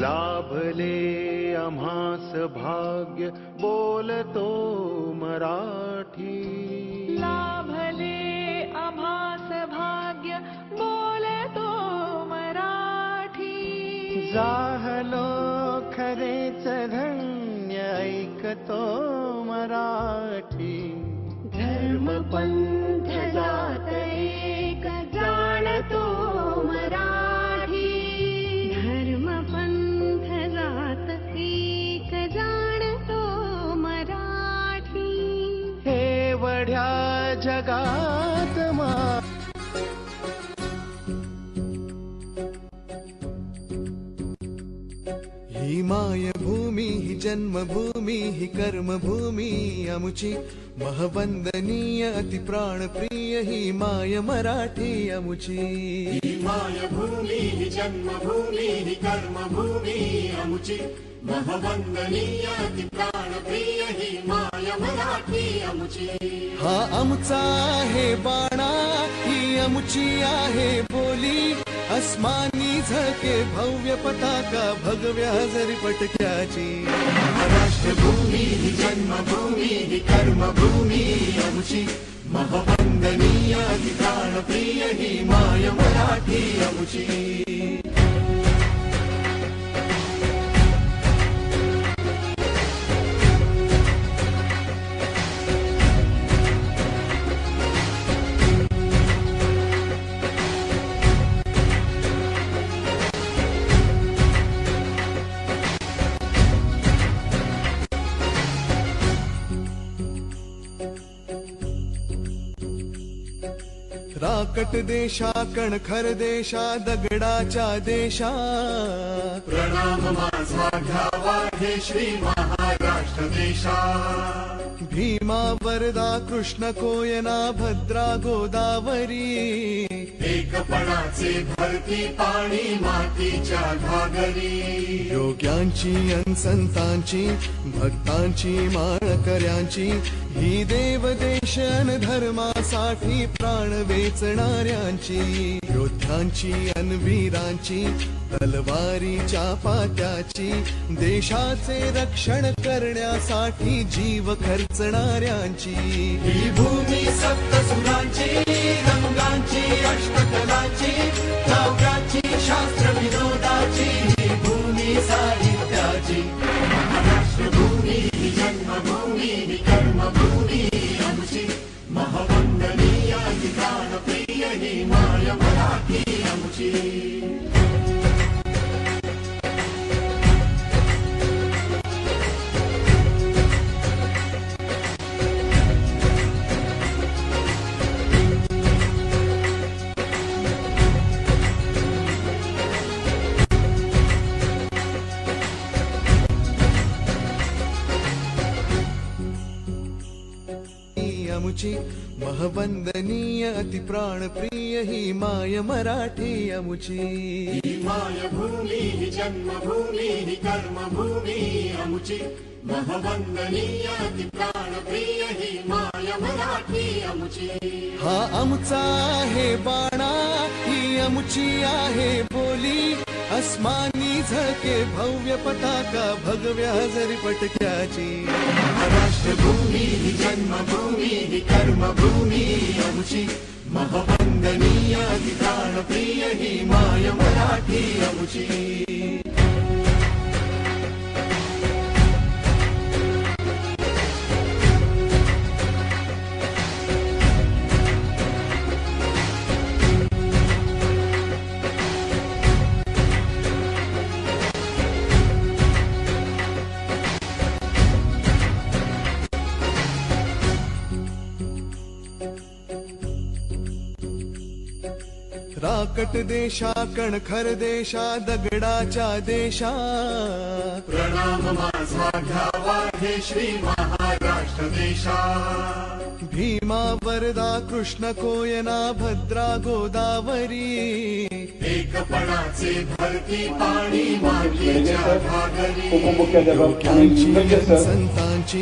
लाभले आम्हास भाग्य बोलतो मराठी. लाभले आम्हास भाग्य बोलतो मराठी. जाहलो खरेच धन्य ऐकतो मराठी. धर्म पंथ जात एक जाणतो मराठी. धर्म पंथ जात एक जाणतो मराठी. एवढ्या जगात ही मायभूमी ही जन्मभूमी ही कर्मभूमी अमुची. महवंदनीय अति प्राणप्रिय ही माय मराठी अमुची. ही मायभूमी ही जन्मभूमी ही कर्मभूमी अमुची. महवंदनीय अति प्राणप्रिय ही माय मराठी अमुची. हा आमचा आहे बाणा ही अमुची आहे बोली. अस्मानी झळके भव्य पताका भगव्या जरी पटक्याची. राष्ट्रभूमी ही जन्मभूमी ही कर्मभूमी अमुची. महवंदनीय अति प्राणप्रिय ही माय मराठी अमुची. राकट देशा कणखर देशा दगडाच्या देशा. प्रणाम माझा घ्यावा हे श्री महाराष्ट्र देशा. भीमा वरदा कृष्ण कोयना भद्रा गोदावरी. एकपणाचे भरती पाणी मातीच्या घागरी. योग्यांची अन संतांची भक्तांची माळकऱ्यांची. ही देवदेश अन धर्मासाठी प्राण वेचणाऱ्यांची. योद्ध्यांची अन वीरांची तलवारीच्या पात्याची. देशाचे रक्षण करण्यासाठी जीव खर्चणाऱ्यांची. ही भूमी सप्तसुरांची रंगांची अष्टकलांची. काव्याची शास्त्र विनोदाची ही भूमी साहित्याची. राष्ट्रभूमी ही जन्मभूमी ही कर्मभूमी अमुची. महवंदनीय अति प्राणप्रिय ही माय मराठी अमुची. अमुची. महवंदनीय अति प्राणप्रिय ही माय मराठी अमुची. ही मायभूमी ही जन्मभूमी ही कर्मभूमी अमुची. महवंदनीय अति प्राणप्रिय ही माय मराठी अमुची. हा आमचा आहे बाणा ही अमुची आहे बोली. अस्मानी झळके भव्य पताका भगव्या जरी पटक्याची. राष्ट्रभूमी ही जन्मभूमी ही कर्मभूमी अमुची. महवंदनीय अति प्राणप्रिय ही माय मराठी अमुची. राकट देशा कणखर देशा दगडाच्या देशा. प्रणाम माझा घ्यावा हे श्री महाराष्ट्र देशा. भीमा वरदा कृष्ण कोयना भद्रा गोदावरी. एकपणाचे भरती पाणी मातीच्या घागरी. योग्यांची संतांची